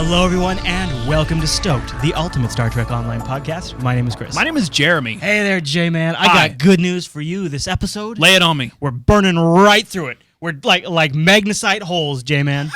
Hello, everyone, and welcome to STOked, the ultimate Star Trek online podcast. My name is Chris. My name is Jeremy. Hey there, J-Man. I got good news for you this episode. Lay it on me. We're burning right through it. We're like magnesite holes, J-Man.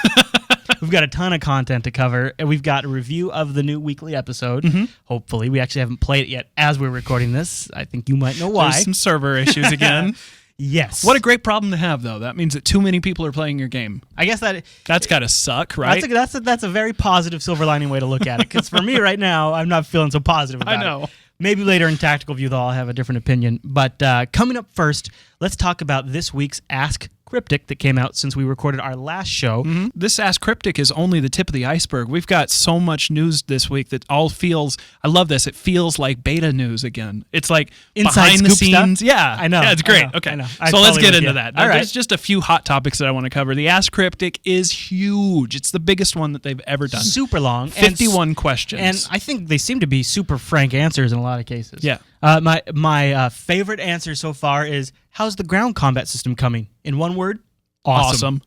We've got a ton of content to cover, and we've got a review of the new weekly episode. Hopefully. We actually haven't played it yet as we're recording this. I think you might know why. There's some server issues again. Yes. What a great problem to have, though. That means that too many people are playing your game. I guess That's got to suck, right? That's a very positive silver lining way to look at it. Because for me right now, I'm not feeling so positive about it. I know. Maybe later in Tactical View, I'll have a different opinion. But coming up first, let's talk about this week's Ask Cryptic that came out since we recorded our last show. This Ask Cryptic is only the tip of the iceberg. We've got so much news this week that all feels, I love this, it feels like beta news again. It's like Inside behind the scoop scenes. stuff? Yeah, I know. Yeah, it's great. I Okay, know. so let's get into that. that. All right. There's just a few hot topics that I want to cover. The Ask Cryptic is huge. It's the biggest one that they've ever done. Super long. 51 questions. And I think they seem to be super frank answers in a lot of cases. Yeah. My favorite answer so far is, how's the ground combat system coming? In one word, awesome.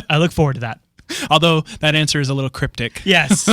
I look forward to that. Although that answer is a little cryptic. Yes.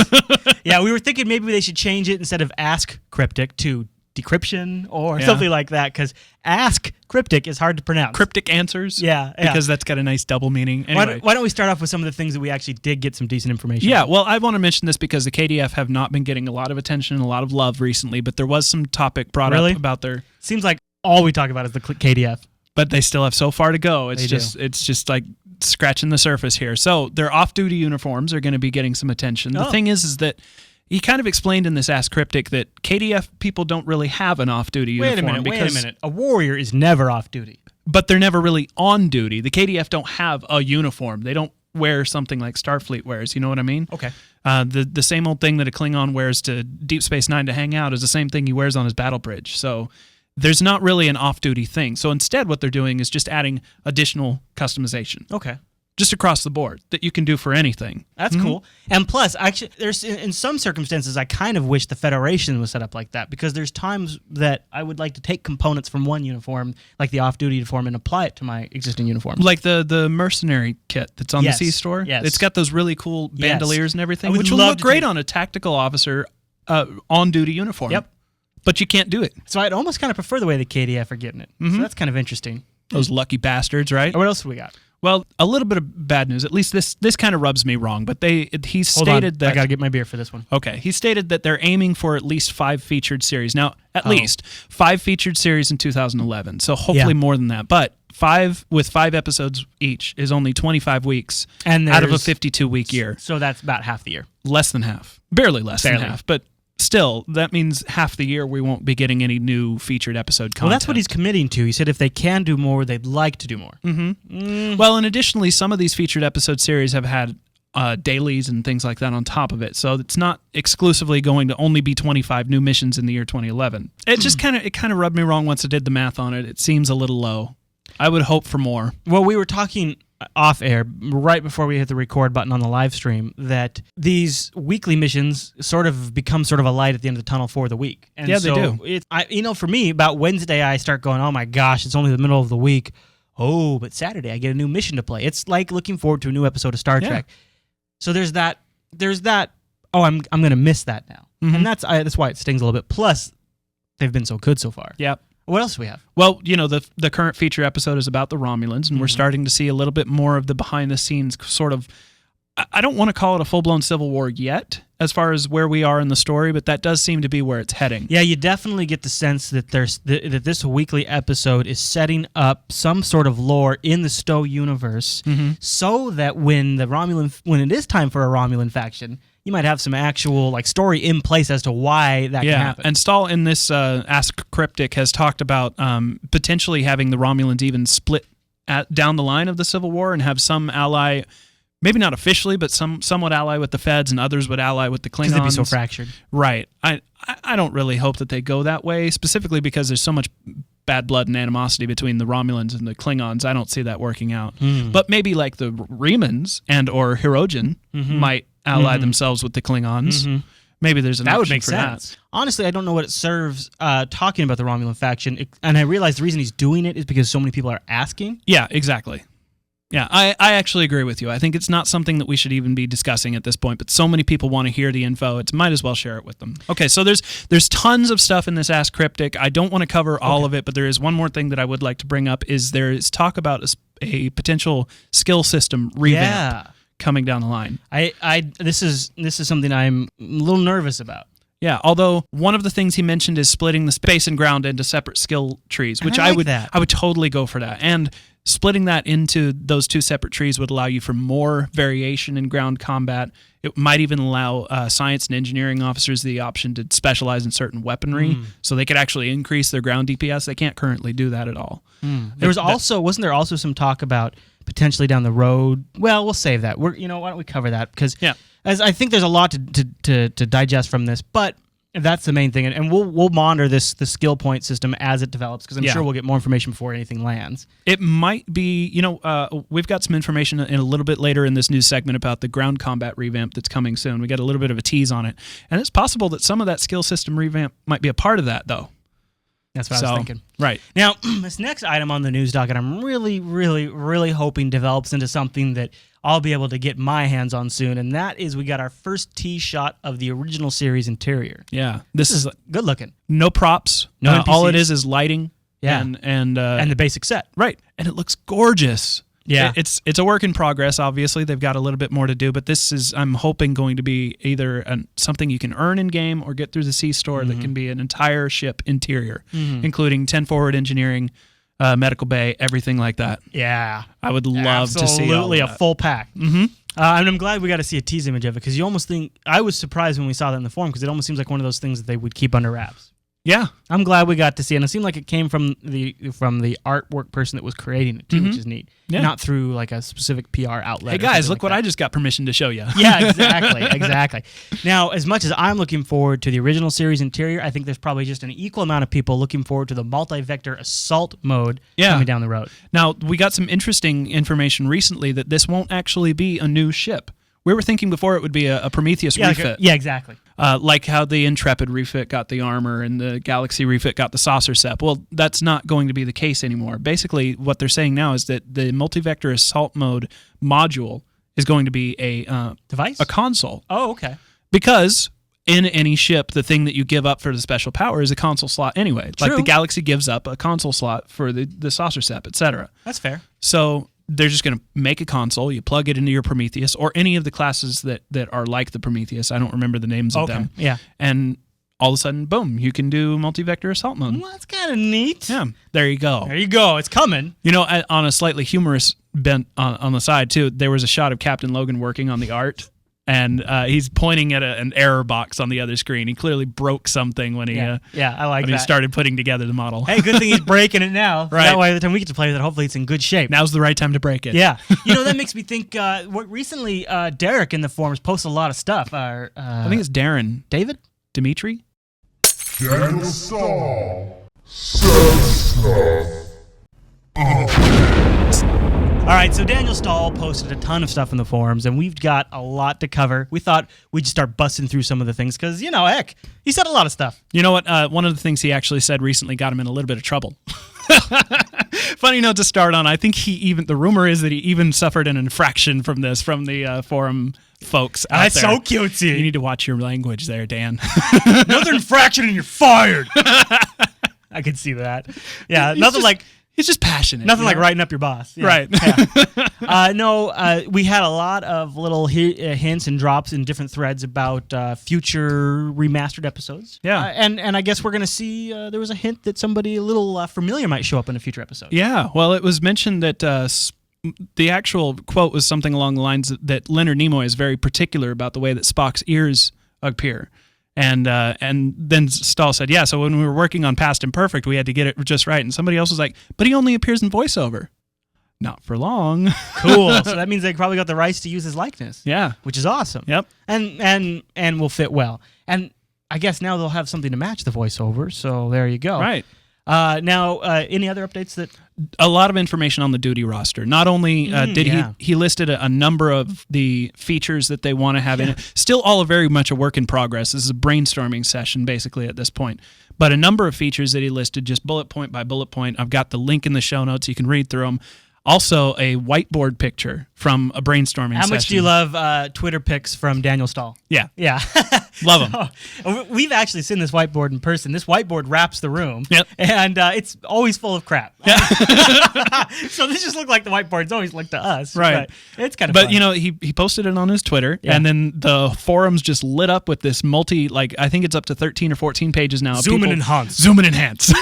Yeah, we were thinking maybe they should change it instead of Ask Cryptic to Decryption or something like that, because Ask Cryptic is hard to pronounce. Cryptic answers? Yeah. Because that's got a nice double meaning. Anyway. Why don't we start off with some of the things that we actually did get some decent information Yeah, on? well, I want to mention this because the KDF have not been getting a lot of attention and a lot of love recently, but there was some topic brought up about their... Seems like all we talk about is the KDF. But they still have so far to go. It's just like scratching the surface here. So their off-duty uniforms are going to be getting some attention. The thing is that he kind of explained in this Ask Cryptic that KDF people don't really have an off-duty uniform. Wait a minute. A warrior is never off-duty. But they're never really on duty. The KDF don't have a uniform. They don't wear something like Starfleet wears. You know what I mean? Okay. The same old thing that a Klingon wears to Deep Space Nine to hang out is the same thing he wears on his battle bridge. So there's not really an off-duty thing. So instead what they're doing is just adding additional customization. Okay. Just across the board that you can do for anything. That's cool. And plus, actually, there's in some circumstances, I kind of wish the Federation was set up like that, because there's times that I would like to take components from one uniform, like the off-duty uniform, and apply it to my existing uniform. Like the mercenary kit that's on the C-Store. Yes. It's got those really cool bandoliers and everything, would which would love look to great take- on a tactical officer on-duty uniform. Yep. But you can't do it. So I'd almost kind of prefer the way the KDF are getting it. So that's kind of interesting. Those lucky bastards, right? What else do we got? Well, a little bit of bad news. At least this kind of rubs me wrong. But he Hold on. stated that I got to get my beer for this one. Okay, he stated that they're aiming for at least 5 featured series. Now, at least 5 featured series in 2011. So hopefully more than that. But 5 episodes each is only 25 weeks And out of a there's- 52-week year. So that's about half the year. Less than half. Barely less than half. But still, that means half the year we won't be getting any new featured episode content. Well, that's what he's committing to. He said if they can do more, they'd like to do more. Well, and additionally, some of these featured episode series have had dailies and things like that on top of it. So it's not exclusively going to only be 25 new missions in the year 2011. It just kind of rubbed me wrong once I did the math on it. It seems a little low. I would hope for more. Well, we were talking off air right before we hit the record button on the live stream that these weekly missions sort of become sort of a light at the end of the tunnel for the week. And Yeah, so they do. For me, about Wednesday, I start going, oh my gosh, it's only the middle of the week. Oh, but Saturday, I get a new mission to play. It's like looking forward to a new episode of Star Trek. So there's that. Oh, I'm going to miss that now, and that's why it stings a little bit. Plus, they've been so good so far. Yep. What else do we have? Well, the current feature episode is about the Romulans, and we're starting to see a little bit more of the behind-the-scenes sort of, I don't want to call it a full-blown civil war yet, as far as where we are in the story, but that does seem to be where it's heading. Yeah, you definitely get the sense that that this weekly episode is setting up some sort of lore in the STO universe, so that when it is time for a Romulan faction, you might have some actual story in place as to why that can happen. And Stahl in this Ask Cryptic has talked about potentially having the Romulans even split down the line of the Civil War and have some ally, maybe not officially, but somewhat ally with the Feds and others would ally with the Klingons. Because they'd be so fractured. Right. I don't really hope that they go that way, specifically because there's so much bad blood and animosity between the Romulans and the Klingons. I don't see that working out. But maybe like the Remans and or Hirogen might ally themselves with the Klingons. Maybe there's an that option would make for sense. that. Honestly, I don't know what it serves talking about the Romulan faction, and I realize the reason he's doing it is because so many people are asking. Yeah, exactly. Yeah, I actually agree with you. I think it's not something that we should even be discussing at this point, but so many people want to hear the info, it might as well share it with them. Okay, so there's tons of stuff in this Ask Cryptic. I don't want to cover all of it, but there is one more thing that I would like to bring up is there is talk about a potential skill system revamp coming down the line. This is something I'm a little nervous about. Yeah, although one of the things he mentioned is splitting the space and ground into separate skill trees, which I would totally go for that. And splitting that into those two separate trees would allow you for more variation in ground combat. It might even allow science and engineering officers the option to specialize in certain weaponry, so they could actually increase their ground DPS. They can't currently do that at all. Wasn't there also some talk about potentially down the road? Well, we'll save that. Why don't we cover that? Because as I think there's a lot to digest from this, but that's the main thing, and we'll monitor the skill point system as it develops, because I'm sure we'll get more information before anything lands. It might be, we've got some information in a little bit later in this news segment about the ground combat revamp that's coming soon. We got a little bit of a tease on it, and it's possible that some of that skill system revamp might be a part of that, though. That's what I was thinking. Right. Now, this next item on the news docket, I'm really, really, really hoping develops into something that I'll be able to get my hands on soon, and that is we got our first tee shot of the original series interior. Yeah. This is good looking. No props. No NPCs. All it is lighting. Yeah. And the basic set. Right. And it looks gorgeous. Yeah. It's a work in progress, obviously. They've got a little bit more to do, but this is, I'm hoping, going to be either something you can earn in-game or get through the C-Store that can be an entire ship interior, including 10 forward engineering, medical bay, everything like that. Yeah. I would love to see absolutely a full pack. And I'm glad we got to see a tease image of it, because you almost think, I was surprised when we saw that in the forum, because it almost seems like one of those things that they would keep under wraps. Yeah, I'm glad we got to see it. And it seemed like it came from the artwork person that was creating it too, which is neat. Yeah. Not through like a specific PR outlet. Hey guys, look what I just got permission to show you. Yeah, exactly. Now, as much as I'm looking forward to the original series interior, I think there's probably just an equal amount of people looking forward to the multi-vector assault mode coming down the road. Now, we got some interesting information recently that this won't actually be a new ship. We were thinking before it would be a Prometheus refit. Exactly. Like how the Intrepid refit got the armor and the Galaxy refit got the saucer set. Well, that's not going to be the case anymore. Basically, what they're saying now is that the multi-vector assault mode module is going to be a device, a console. Oh, okay. Because in any ship, the thing that you give up for the special power is a console slot anyway. True. Like the Galaxy gives up a console slot for the saucer set, etc. That's fair. So they're just going to make a console. You plug it into your Prometheus or any of the classes that are like the Prometheus. I don't remember the names of them. Yeah. And all of a sudden, boom, you can do multi-vector assault mode. Well, that's kind of neat. Yeah, there you go. There you go. It's coming. On a slightly humorous bent on the side, too, there was a shot of Captain Logan working on the art. And he's pointing at an error box on the other screen. He clearly broke something when he I like when that. he started putting together the model. Hey, good thing he's breaking it now. Right. That way, by the time we get to play with it, hopefully it's in good shape. Now's the right time to break it. Yeah. That makes me think, recently Derek in the forums posted a lot of stuff. I think it's Darren. David? Dimitri? Daniel Stahl says stuff. All right, so Daniel Stahl posted a ton of stuff in the forums, and we've got a lot to cover. We thought we'd just start busting through some of the things, because, heck, he said a lot of stuff. You know what? One of the things he actually said recently got him in a little bit of trouble. Funny note to start on. I think the rumor is that he even suffered an infraction from the forum folks out That's there. so cutesy. You need to watch your language there, Dan. Another infraction and you're fired. I could see that. Yeah, He's just passionate. Nothing like writing up your boss. Yeah. Right. Yeah. We had a lot of little hints and drops in different threads about future remastered episodes. Yeah. And I guess we're going to see, there was a hint that somebody a little familiar might show up in a future episode. Yeah. Well, it was mentioned that the actual quote was something along the lines that Leonard Nimoy is very particular about the way that Spock's ears appear. And then Stahl said, yeah, so when we were working on Past Imperfect, we had to get it just right. And somebody else was like, but he only appears in voiceover. Not for long. Cool. So that means they probably got the rights to use his likeness. Yeah. Which is awesome. Yep. And will fit well. And I guess now they'll have something to match the voiceover, so there you go. Right. Now, any other updates that... A lot of information on the duty roster. Not only he listed a number of the features that they want to have in it. Still all very much a work in progress. This is a brainstorming session basically at this point. But a number of features that he listed just bullet point by bullet point. I've got the link in the show notes. You can read through them. Also, a whiteboard picture from a brainstorming How session. much do you love Twitter pics from Daniel Stahl? Yeah. Yeah. Love them. So, we've actually seen this whiteboard in person. This whiteboard wraps the room. Yep. And it's always full of crap. Yeah. So this just looked like the whiteboard's always looked to us. Right. But it's kind of But, fun. you know, he posted it on his Twitter, Yeah. and then the forums just lit up with this I think it's up to 13 or 14 pages now. of Zoom and people- enhance. Zoom and enhance.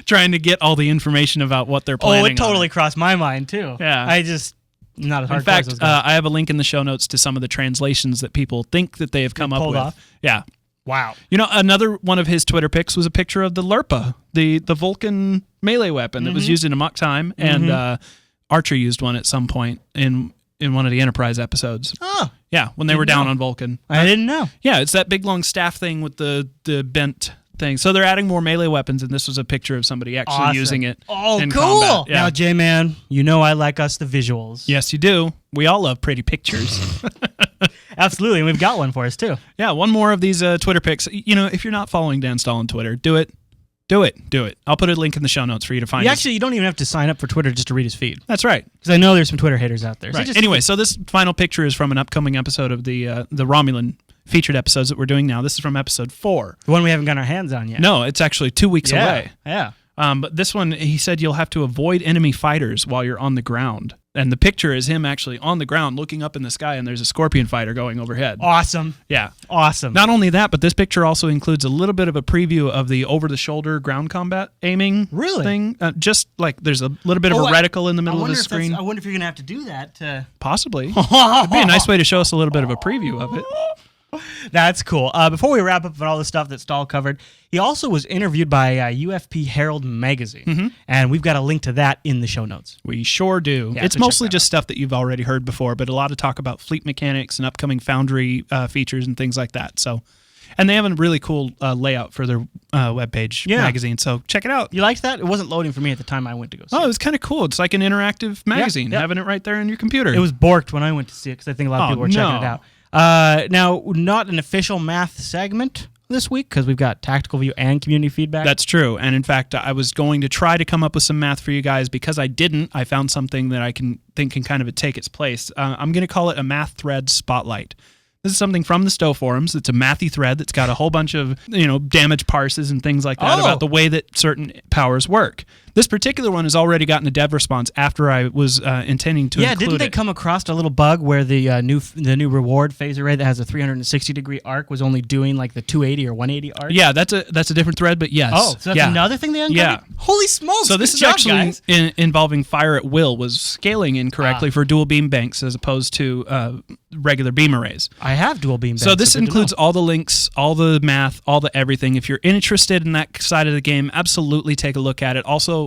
Trying to get all the information about what they're planning Oh, it on totally crossed my mind, too. Yeah. I just, not as hard In fact, as those guys. I have a link in the show notes to some of the translations that people think that they have come up pulled with. off? Yeah. Wow. You know, another one of his Twitter pics was a picture of the Lurpa, the Vulcan melee weapon that was used in Amok Time, and Archer used one at some point in one of the Enterprise episodes. Oh, Yeah, when they were down on Vulcan. I didn't know. Yeah, it's that big long staff thing with the bent thing. So they're adding more melee weapons, and this was a picture of somebody actually Awesome. using it. Oh, in cool. combat. Yeah. Now, J-Man, you know I like us the visuals. Yes, you do. We all love pretty pictures. Absolutely, and we've got one for us, too. Yeah, one more of these Twitter pics. You know, if you're not following Dan Stahl on Twitter, do it. Do it. I'll put a link in the show notes for you to find. You don't even have to sign up for Twitter just to read his feed. That's right. Because I know there's some Twitter haters out there. So Right. just- Anyway, so this final picture is from an upcoming episode of the Romulan featured episodes that we're doing now. This is from episode 4. the one we haven't gotten our hands on yet. No, it's actually 2 weeks Yeah. away. Yeah. But this one, he said you'll have to avoid enemy fighters while you're on the ground. And the picture is him actually on the ground looking up in the sky, and there's a Scorpion fighter going overhead. Awesome. Yeah. Awesome. Not only that, but this picture also includes a little bit of a preview of the over-the-shoulder ground combat aiming thing. Just like there's a little bit of a reticle in the middle of the screen. I wonder if you're going to have to do that to... Possibly. It'd be a nice way to show us a little bit of a preview of it. That's cool. Before we wrap up on all the stuff that Stahl covered, he also was interviewed by UFP Herald Magazine, and we've got a link to that in the show notes. We sure do. Yeah, It's so check mostly that just stuff that you've already heard before, but a lot of talk about fleet mechanics and upcoming Foundry features and things like that. So, and they have a really cool layout for their webpage magazine, so check it out. You liked that? It wasn't loading for me at the time I went to go see Oh, it. it was kind of cool. It's like an interactive magazine, yeah. having it right there in your computer. It was borked when I went to see it because I think a lot of people were checking it out. Now, not an official math segment this week because we've got tactical view and community feedback. That's true. And in fact, I was going to try to come up with some math for you guys. Because I didn't, I found something that I can kind of take its place. I'm going to call it a math thread spotlight. This is something from the STO forums. It's a mathy thread that's got a whole bunch of, damage parses and things like that about the way that certain powers work. This particular one has already gotten a dev response after I was intending to include didn't they it. come across a little bug where the new reward phase array that has a 360-degree arc was only doing like the 280 or 180 arc? Yeah, that's a different thread, but yes. Oh, so that's another thing they uncovered? Yeah. Holy smokes! So this good is job, actually guys. involving fire at will, was scaling incorrectly for dual beam banks as opposed to regular beam arrays. I have dual beam. So this includes all the links, all the math, all the everything. If you're interested in that side of the game, absolutely take a look at it. Also,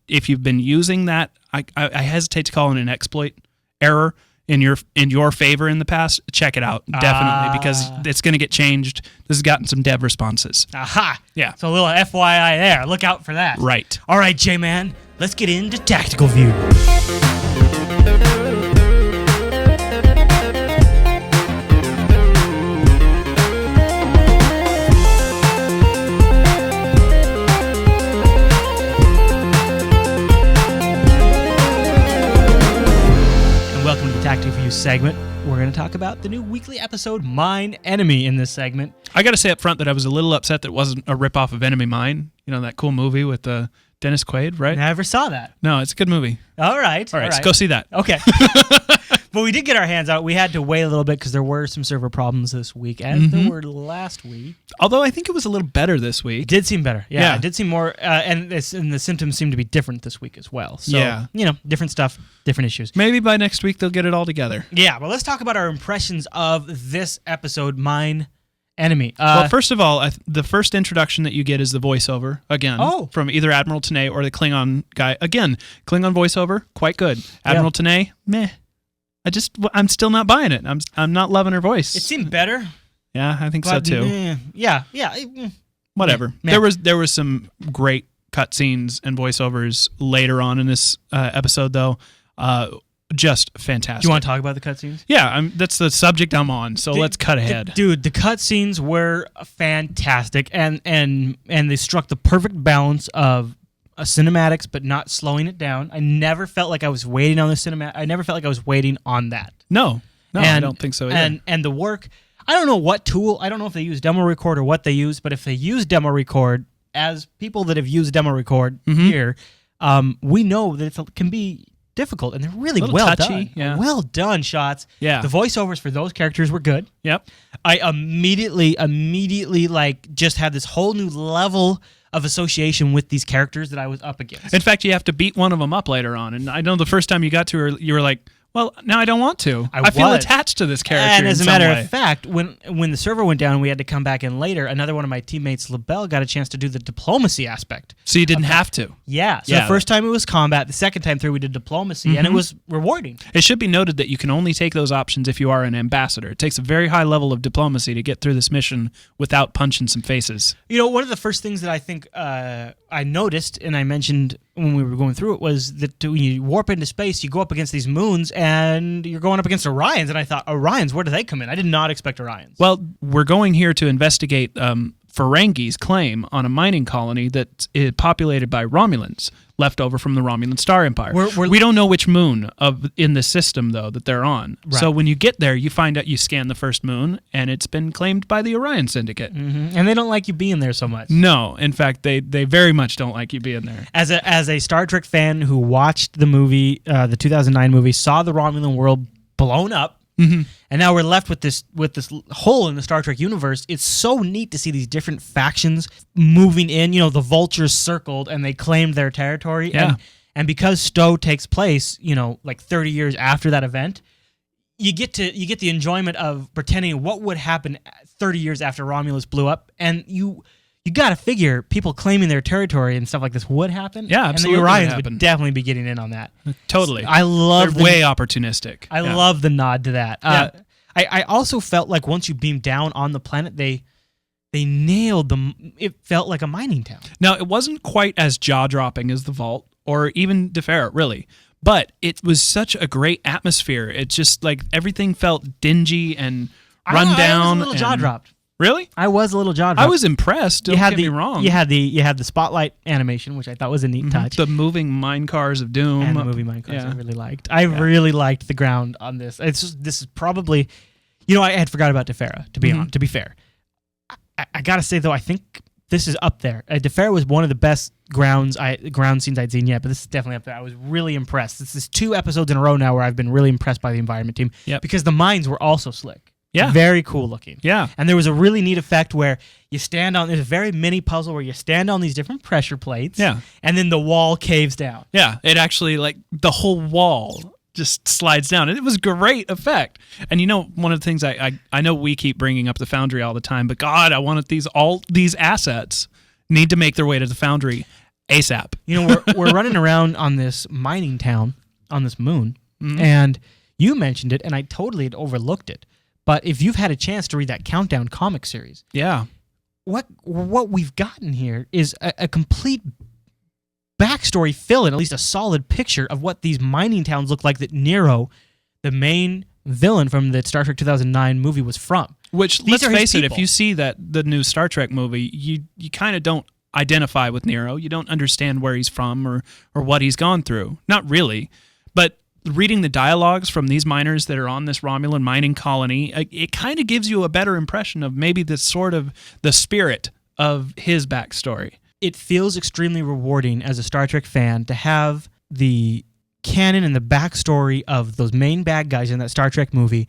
if you've been using that, I hesitate to call it an exploit error in your favor in the past, check it out, definitely, because it's going to get changed. This has gotten some dev responses. Aha! Yeah. So a little FYI there. Look out for that. Right. All right, J-Man, let's get into tactical view. Welcome to the Tactical View segment. We're going to talk about the new weekly episode, Mine Enemy, in this segment. I got to say up front that I was a little upset that it wasn't a ripoff of Enemy Mine. You know, that cool movie with Dennis Quaid, right? Never saw that. No, it's a good movie. All right. All right, let's go see that. Okay. But we did get our hands out. We had to wait a little bit because there were some server problems this week, as there were last week. Although I think it was a little better this week. It did seem better. Yeah, Yeah. it did seem more, and the symptoms seem to be different this week as well. So, Yeah. different stuff, different issues. Maybe by next week they'll get it all together. Yeah, well, let's talk about our impressions of this episode, Mine Enemy. Well, first of all, the first introduction that you get is the voiceover, again, from either Admiral Tanay or the Klingon guy. Again, Klingon voiceover, quite good. Admiral Tanay, meh. I'm still not buying it. I'm not loving her voice. It seemed better. Yeah, I think so too. Yeah. Whatever. Meh. There was some great cutscenes and voiceovers later on in this episode, though. Just fantastic. Do you want to talk about the cutscenes? Yeah, that's the subject I'm on. So let's cut ahead. Dude, the cutscenes were fantastic, and they struck the perfect balance of cinematics, but not slowing it down. I never felt like I was waiting on the cinematic. I never felt like I was waiting on that. No, I don't think so either. And the work, I don't know what tool. I don't know if they use demo record or what they use, but if they use demo record, as people that have used demo record here, we know that it can be difficult, and they're really well touchy, done. yeah. Well done shots. Yeah. The voiceovers for those characters were good. Yep. I immediately like just had this whole new level of association with these characters that I was up against. In fact, you have to beat one of them up later on. And I know the first time you got to her, you were like, well, now I don't want to. I feel attached to this character. And as a matter way. of fact, when the server went down and we had to come back in later, another one of my teammates, LaBelle, got a chance to do the diplomacy aspect. So you didn't have to. Yeah. So the first time it was combat. The second time through we did diplomacy, and it was rewarding. It should be noted that you can only take those options if you are an ambassador. It takes a very high level of diplomacy to get through this mission without punching some faces. You know, one of the first things that I think I noticed, and I mentioned when we were going through it, was that when you warp into space, you go up against these moons, and you're going up against Orions. And I thought, Orions, where do they come in? I did not expect Orions. Well, we're going here to investigate Ferengi's claim on a mining colony that is populated by Romulans, left over from the Romulan Star Empire. We don't know which moon in the system, though, that they're on. Right. So when you get there, you find out, you scan the first moon, and it's been claimed by the Orion Syndicate. Mm-hmm. And they don't like you being there so much. No. In fact, they very much don't like you being there. As a Star Trek fan who watched the movie, the 2009 movie, saw the Romulan world blown up, and now we're left with this hole in the Star Trek universe. It's so neat to see these different factions moving in. You know, the Vultures circled and they claimed their territory. Yeah. And because Stowe takes place, you know, like 30 years after that event, you get the enjoyment of pretending what would happen 30 years after Romulus blew up, and you got to figure people claiming their territory and stuff like this would happen. Yeah, absolutely. And the Orions would definitely be getting in on that. Totally. I love They're way opportunistic. I love the nod to that. I also felt like once you beamed down on the planet, they nailed them. It felt like a mining town. Now, it wasn't quite as jaw-dropping as the Vault or even Defera, really. But it was such a great atmosphere. It's just like everything felt dingy and run down. I was a little jaw-dropped. Really? I was a little jaw-dropped. I was impressed. Don't get me wrong. You had the spotlight animation, which I thought was a neat touch. The moving mine cars of doom. And the moving mine cars I really liked. I really liked the ground on this. This is probably, you know, I had forgot about Defera, to be fair. I got to say, though, I think this is up there. Defera was one of the best ground scenes I'd seen yet, but this is definitely up there. I was really impressed. This is 2 episodes in a row now where I've been really impressed by the environment team because the mines were also slick. Yeah. Very cool looking. Yeah. And there was a really neat effect where you stand on, there's a very mini puzzle where you stand on these different pressure plates. Yeah. And then the wall caves down. Yeah. It actually, like, the whole wall just slides down. And it was a great effect. And you know, one of the things I know we keep bringing up the Foundry all the time, but God, I wanted all these assets need to make their way to the Foundry ASAP. You know, we're running around on this mining town on this moon, and you mentioned it, and I totally had overlooked it. But if you've had a chance to read that Countdown comic series, what we've gotten here is a complete backstory fill-in, at least a solid picture of what these mining towns look like that Nero, the main villain from the Star Trek 2009 movie, was from. Which, let's face it, if you see the new Star Trek movie, you kind of don't identify with Nero. You don't understand where he's from or what he's gone through. Not really. But reading the dialogues from these miners that are on this Romulan mining colony, it kind of gives you a better impression of maybe the spirit of his backstory. It feels extremely rewarding as a Star Trek fan to have the canon and the backstory of those main bad guys in that Star Trek movie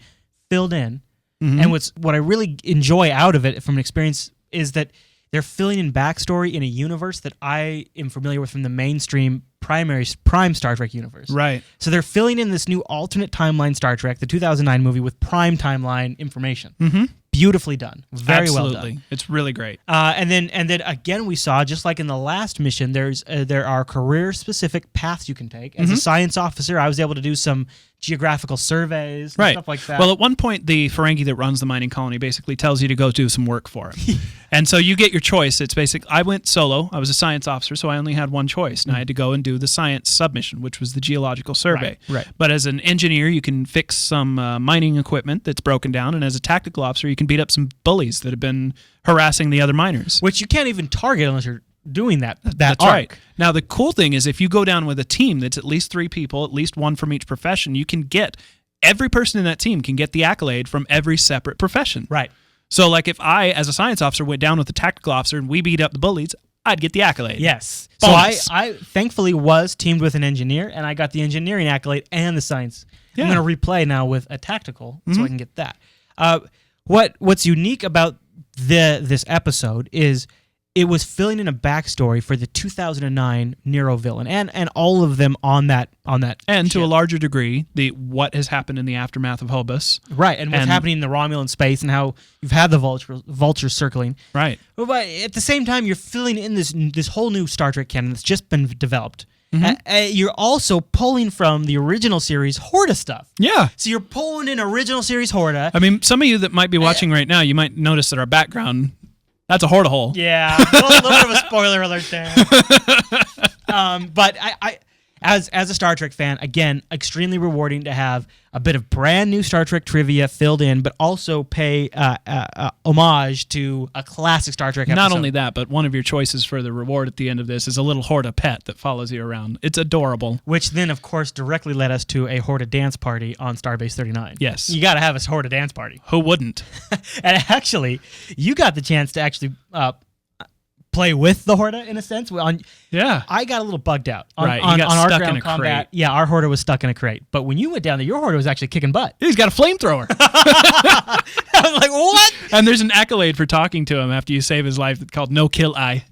filled in. And what I really enjoy out of it from an experience is that they're filling in backstory in a universe that I am familiar with from the mainstream prime Star Trek universe. Right. So they're filling in this new alternate timeline Star Trek, the 2009 movie, with prime timeline information. Beautifully done. Very well done. It's really great. And then again, we saw, just like in the last mission, there are career-specific paths you can take. As a science officer, I was able to do some geographical surveys and stuff like that. Well, at one point, the Ferengi that runs the mining colony basically tells you to go do some work for him. And so you get your choice. It's I went solo. I was a science officer, so I only had one choice. And I had to go and do the science submission, which was the geological survey. Right. But as an engineer, you can fix some mining equipment that's broken down. And as a tactical officer, you can beat up some bullies that have been harassing the other miners. Which you can't even target unless you're doing that That's arc. right. Now, the cool thing is if you go down with a team that's at least 3 people, at least 1 from each profession, you can get, every person in that team can get the accolade from every separate profession. Right. So, like, if I, as a science officer, went down with the tactical officer and we beat up the bullies, I'd get the accolade. Yes. Bonus. So I thankfully was teamed with an engineer, and I got the engineering accolade and the science. Yeah. I'm going to replay now with a tactical so I can get that. What's unique about this episode is it was filling in a backstory for the 2009 Nero villain and all of them on that And ship. to a larger degree, what has happened in the aftermath of Hobus. Right, and what's happening in the Romulan space and how you've had the vultures circling. Right. But at the same time, you're filling in this whole new Star Trek canon that's just been developed. You're also pulling from the original series Horta stuff. Yeah. So you're pulling in original series Horta. I mean, some of you that might be watching right now, you might notice that our background, that's a Horta hole. Yeah, a little bit of a spoiler alert there. But I as a Star Trek fan, again, extremely rewarding to have a bit of brand new Star Trek trivia filled in, but also pay homage to a classic Star Trek episode. Not only that, but one of your choices for the reward at the end of this is a little Horta pet that follows you around. It's adorable. Which then, of course, directly led us to a Horta dance party on Starbase 39. Yes. You got to have a Horta dance party. Who wouldn't? And actually, you got the chance to actually play with the Horta in a sense. Yeah. I got a little bugged out on, Right, you on, got on our stuck ground in a combat. crate. Yeah, our Horta was stuck in a crate. But when you went down there, your Horta was actually kicking butt. He's got a flamethrower. I was like, what? And there's an accolade for talking to him after you save his life called No Kill Eye.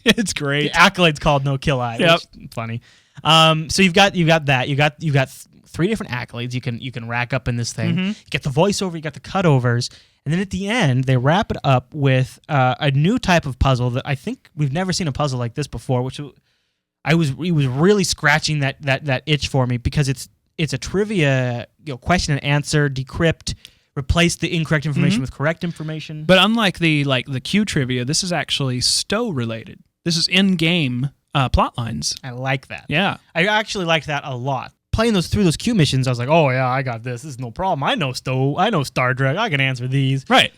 It's The great. accolade's called No Kill Eye. Yep. Which is funny. So you've got that. You got 3 different accolades you can rack up in this thing. You get the voiceover, you got the cutovers, and then at the end they wrap it up with a new type of puzzle that I think we've never seen a puzzle like this before. Which it was really scratching that itch for me because it's a trivia question and answer, decrypt, replace the incorrect information with correct information. But unlike the Q trivia, this is actually STO related. This is in-game plot lines. I like that. Yeah. I actually liked that a lot. Playing through those Q missions, I was like, oh yeah, I got this. This is no problem. I know Stowe. I know Star Trek. I can answer these. Right.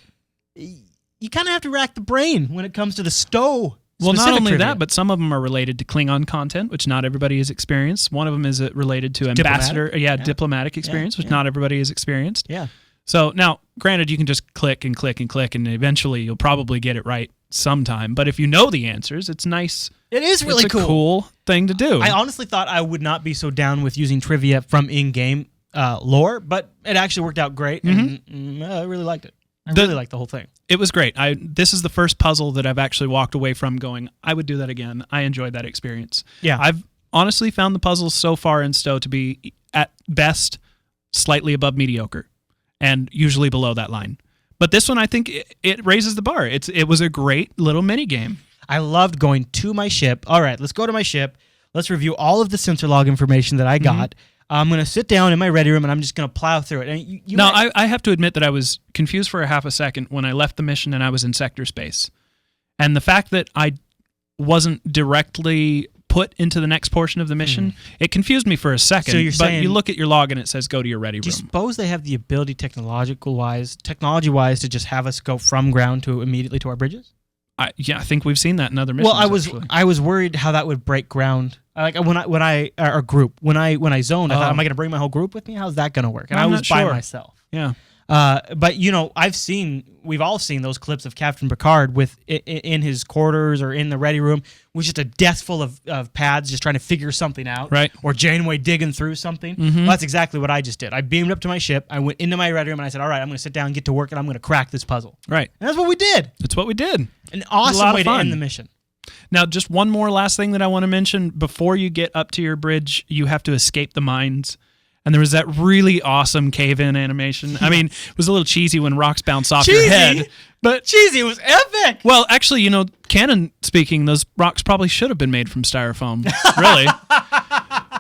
You kind of have to rack the brain when it comes to the Stowe. Well, not only trivia. that, but some of them are related to Klingon content, which not everybody has experienced. One of them is related to ambassador, diplomatic experience, which not everybody has experienced. Yeah. So now, granted, you can just click and click and click, and eventually you'll probably get it right sometime. But if you know the answers, it's nice. It is really it's a cool thing to do. I honestly thought I would not be so down with using trivia from in-game lore, but it actually worked out great, and I really liked it. I really liked the whole thing. It was great. This is the first puzzle that I've actually walked away from going, I would do that again. I enjoyed that experience. Yeah. I've honestly found the puzzles so far in STO to be, at best, slightly above mediocre, and usually below that line. But this one, I think it raises the bar. It was a great little mini game. I loved going to my ship. All right, let's go to my ship. Let's review all of the sensor log information that I got. I'm going to sit down in my ready room, and I'm just going to plow through it. And I have to admit that I was confused for a half a second when I left the mission and I was in sector space. And the fact that I wasn't directly put into the next portion of the mission, it confused me for a second. So you're but saying, you look at your log and it says go to your ready room. Do you suppose they have the ability technology-wise, to just have us go from ground to immediately to our bridges? I think we've seen that in other missions. Well, I was worried how that would break ground. Like when I zoned, I thought, am I going to bring my whole group with me? How's that going to work? And I was by myself. Yeah. But we've all seen those clips of Captain Picard with in his quarters or in the ready room with just a desk full of pads, just trying to figure something out. Right. Or Janeway digging through something. Well, that's exactly what I just did. I beamed up to my ship. I went into my ready room and I said, all right, I'm going to sit down and get to work and I'm going to crack this puzzle. Right. And that's what we did. That's what we did. An awesome way to end the mission. Now, just one more last thing that I want to mention. Before you get up to your bridge, you have to escape the mines. And there was that really awesome cave-in animation. I mean, it was a little cheesy when rocks bounce off your head. But cheesy, it was epic. Well, actually, canon speaking, those rocks probably should have been made from styrofoam, really.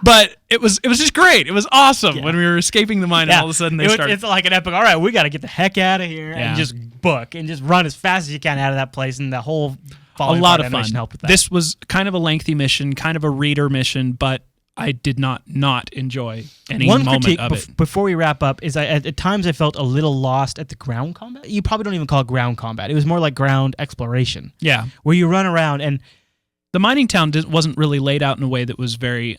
But it was just great. It was awesome when we were escaping the mine and all of a sudden they started. It's like an epic, all right, we got to get the heck out of here and just book and just run as fast as you can out of that place. And the whole a lot of fun. Helped with that. This was kind of a lengthy mission, kind of a reader mission, but I did not enjoy any moment of it. Before we wrap up is at times I felt a little lost at the ground combat. You probably don't even call it ground combat. It was more like ground exploration. Yeah. Where you run around and The mining town wasn't really laid out in a way that was very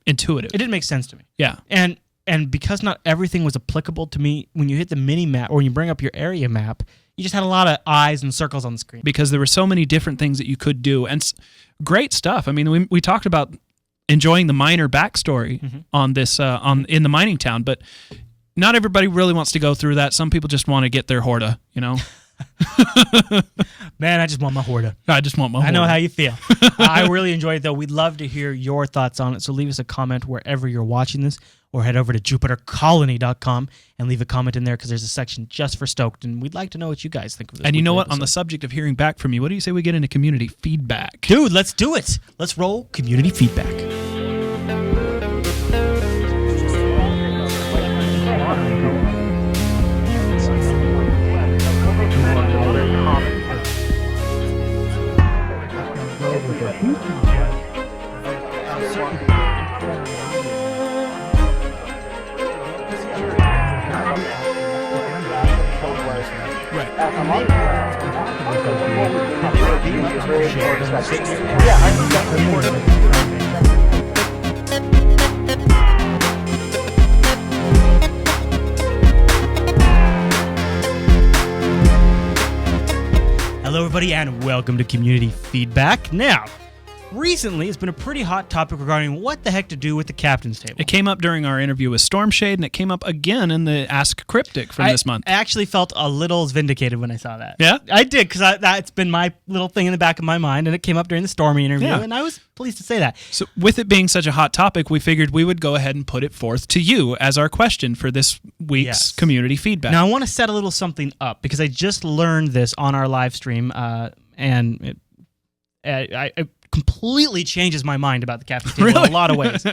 intuitive. It didn't make sense to me. Yeah. And because not everything was applicable to me, when you hit the mini map or when you bring up your area map, you just had a lot of eyes and circles on the screen. Because there were so many different things that you could do, and great stuff. I mean, we talked about enjoying the miner backstory on this in the mining town, but not everybody really wants to go through that. Some people just want to get their Horta, you know. Man, I just want my Horta. I just want my Horta. I know how you feel. I really enjoyed it, though. We'd love to hear your thoughts on it, so leave us a comment wherever you're watching this, or head over to JupiterColony.com and leave a comment in there, because there's a section just for Stoked, and we'd like to know what you guys think of this. And you know what? episode. On the subject of hearing back from you, what do you say we get into community feedback? Dude, let's do it. Let's roll community feedback. Hello, everybody, and welcome to Community Feedback. Now, recently, it's been a pretty hot topic regarding what the heck to do with the captain's table. It came up during our interview with Stormshade, and it came up again in the Ask Cryptic from this month. I actually felt a little vindicated when I saw that. Yeah? I did, because that's been my little thing in the back of my mind, and it came up during the Stormy interview, and I was pleased to say that. So with it being such a hot topic, we figured we would go ahead and put it forth to you as our question for this week's community feedback. Now, I want to set a little something up, because I just learned this on our live stream, and it completely changes my mind about the captain's table in a lot of ways.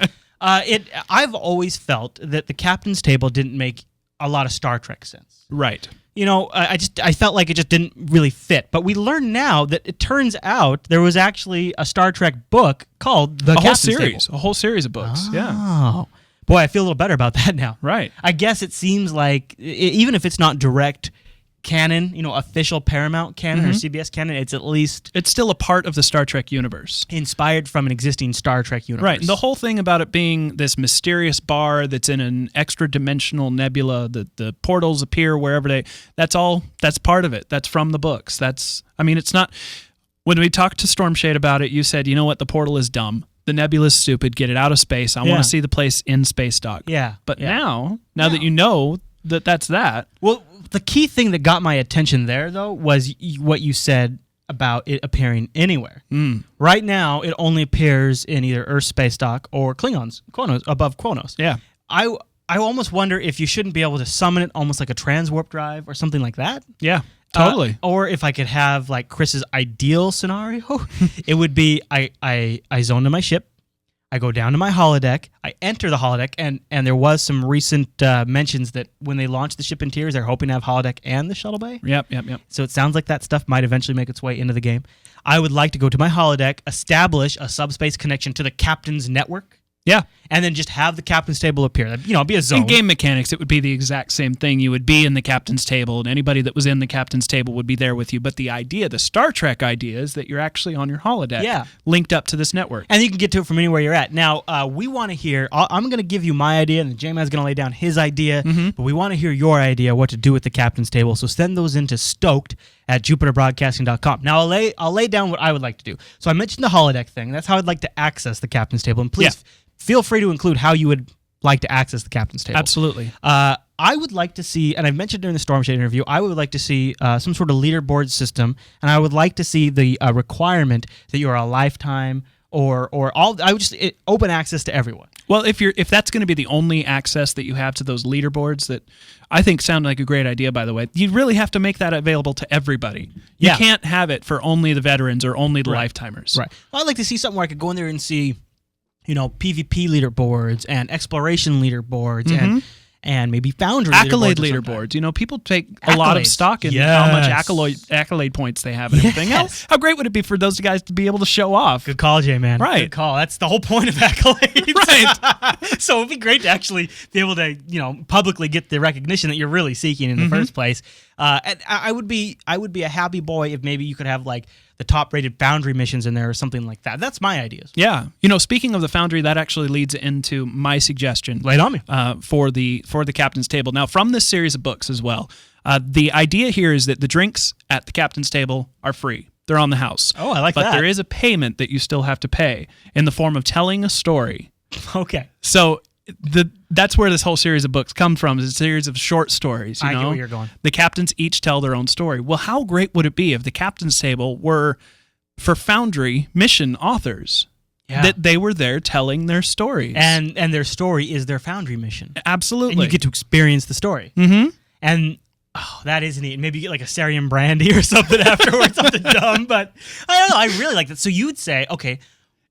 I've always felt that the captain's table didn't make a lot of Star Trek sense. Right. You know, I felt like it just didn't really fit. But we learned now that it turns out there was actually a Star Trek book called The Captain's Table. A whole series of books. Oh. Yeah. Boy, I feel a little better about that now. Right. I guess it seems like, even if it's not direct canon, you know, official Paramount canon or CBS canon, it's at least... It's still a part of the Star Trek universe. Inspired from an existing Star Trek universe. Right. And the whole thing about it being this mysterious bar that's in an extra-dimensional nebula, that the portals appear wherever that's part of it. That's from the books. It's not... When we talked to Stormshade about it, you said, you know what, the portal is dumb. The nebula's stupid. Get it out of space. I want to see the place in space dock. Yeah. But now that you know that's that... Well, the key thing that got my attention there, though, was what you said about it appearing anywhere. Right now, it only appears in either Earth space dock or Klingons, above Kronos. Yeah. I almost wonder if you shouldn't be able to summon it almost like a transwarp drive or something like that. Yeah, totally. Or if I could have like Chris's ideal scenario, it would be I zone to my ship, I go down to my holodeck, I enter the holodeck, and there was some recent mentions that when they launched the ship in Tears, they're hoping to have holodeck and the shuttle bay. Yep. So it sounds like that stuff might eventually make its way into the game. I would like to go to my holodeck, establish a subspace connection to the captain's network. Yeah. And then just have the captain's table appear. You know, be a zone. In game mechanics, it would be the exact same thing. You would be in the captain's table, and anybody that was in the captain's table would be there with you. But the Star Trek idea, is that you're actually on your holodeck, linked up to this network. And you can get to it from anywhere you're at. Now, we want to hear, I'm going to give you my idea, and J-Man's going to lay down his idea, but we want to hear your idea what to do with the captain's table. So send those into Stoked at JupiterBroadcasting.com. Now, I'll lay down what I would like to do. So I mentioned the holodeck thing. That's how I'd like to access the captain's table. And please... feel free to include how you would like to access the captain's table. Absolutely. I would like to see, and I mentioned during the Stormshade interview, I would like to see some sort of leaderboard system, and I would like to see the requirement that you're a lifetime or all. I would just open access to everyone. Well, if that's going to be the only access that you have to those leaderboards, that I think sound like a great idea, by the way, you really have to make that available to everybody. You can't have it for only the veterans or only the lifetimers. Right. Well, I'd like to see something where I could go in there and see, you know, PvP leaderboards and exploration leaderboards and maybe Foundry accolade leaderboards. You know, people take a lot of stock in how much accolade points they have and everything else. How great would it be for those guys to be able to show off? Good call, J-Man. Right. Good call. That's the whole point of accolades. Right. So it'd be great to actually be able to, you know, publicly get the recognition that you're really seeking in the first place. And I would be a happy boy if maybe you could have like the top-rated Foundry missions in there or something like that. That's my ideas. Yeah. Speaking of the Foundry, that actually leads into my suggestion. Lay it on me. For the Captain's Table. Now, from this series of books as well, the idea here is that the drinks at the Captain's Table are free. They're on the house. Oh, I like that. But there that. is a payment that you still have to pay in the form of telling a story. Okay. So that's where this whole series of books come from, is a series of short stories. I get where you're going. The captains each tell their own story. Well, how great would it be if the Captain's Table were for Foundry mission authors? Yeah. That they were there telling their stories. And their story is their Foundry mission. Absolutely. And you get to experience the story. Mm-hmm. And that is neat. Maybe you get like a Sarian brandy or something afterwards, something dumb. But I don't know. I really like that. So you would say, okay,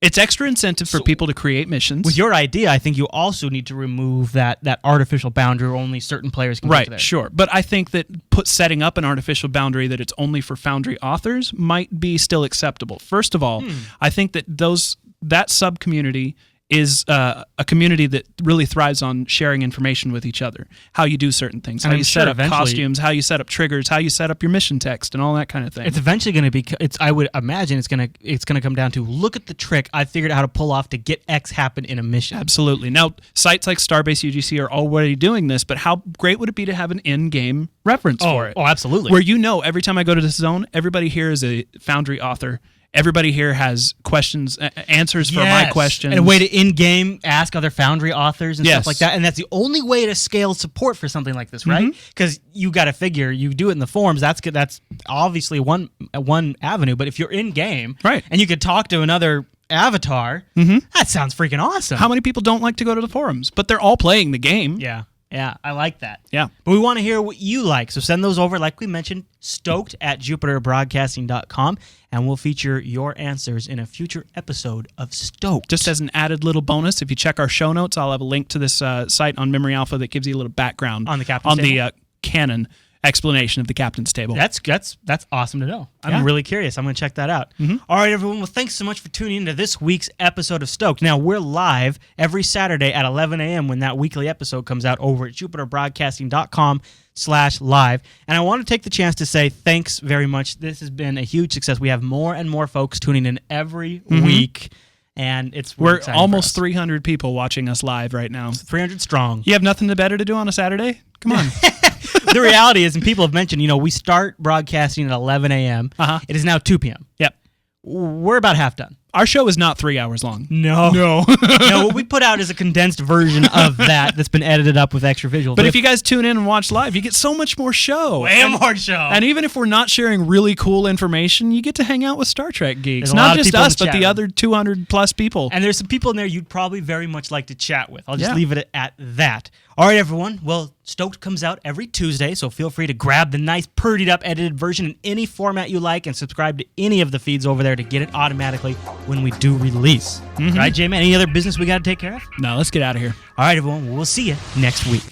it's extra incentive for people to create missions. with your idea, I think you also need to remove that artificial boundary where only certain players can get to there. Right, sure. But I think that setting up an artificial boundary that it's only for Foundry authors might be still acceptable. First of all, I think that that sub-community is a community that really thrives on sharing information with each other. How you do certain things, how you set up costumes, how you set up triggers, how you set up your mission text, and all that kind of thing. It's eventually going to be. I would imagine it's going to come down to look at the trick I figured out how to pull off to get X happen in a mission. Absolutely. Now, sites like Starbase UGC are already doing this, but how great would it be to have an in-game reference for it? Oh, absolutely. Where every time I go to this zone, everybody here is a Foundry author. Everybody here has questions, answers for my questions. And a way to in-game ask other Foundry authors and Yes. stuff like that. And that's the only way to scale support for something like this, right? Because you got to figure, you do it in the forums, that's good. That's obviously one avenue. But if you're in-game, Right. and you could talk to another avatar, that sounds freaking awesome. How many people don't like to go to the forums? But they're all playing the game. Yeah, I like that. Yeah. But we want to hear what you like. So send those over, like we mentioned, stoked at jupiterbroadcasting.com, and we'll feature your answers in a future episode of Stoked. Just as an added little bonus, if you check our show notes, I'll have a link to this site on Memory Alpha that gives you a little background On the Captain's Table? the canon explanation of the Captain's Table. That's awesome to know. I'm Yeah. really curious. I'm going to check that out. All right, everyone. Well, thanks so much for tuning into this week's episode of Stoked. Now, we're live every Saturday at 11 a.m. when that weekly episode comes out over at jupiterbroadcasting.com/live. And I want to take the chance to say thanks very much. This has been a huge success. We have more and more folks tuning in every week. And We're exciting almost for us. 300 people watching us live right now. 300 strong. You have nothing better to do on a Saturday? Come on. The reality is, and people have mentioned, we start broadcasting at 11 a.m. It is now 2 p.m. Yep. We're about half done. Our show is not 3 hours long. No. No, what we put out is a condensed version of that's been edited up with extra visuals. But if you guys tune in and watch live, you get so much more show. way more show. And even if we're not sharing really cool information, you get to hang out with Star Trek geeks. There's a lot Not of just people in us, the but chat the room. other 200 plus people. And there's some people in there you'd probably very much like to chat with. I'll just Yeah. leave it at that. All right, everyone. Well, Stoked comes out every Tuesday, so feel free to grab the nice, purdied up, edited version in any format you like and subscribe to any of the feeds over there to get it automatically when we do release. Right, J-Man? Any other business we got to take care of? No, let's get out of here. All right, everyone. We'll see you next week.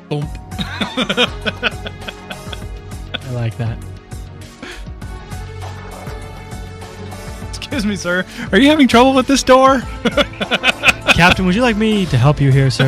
Boom. I like that. Excuse me, sir. Are you having trouble with this door? Captain, would you like me to help you here, sir?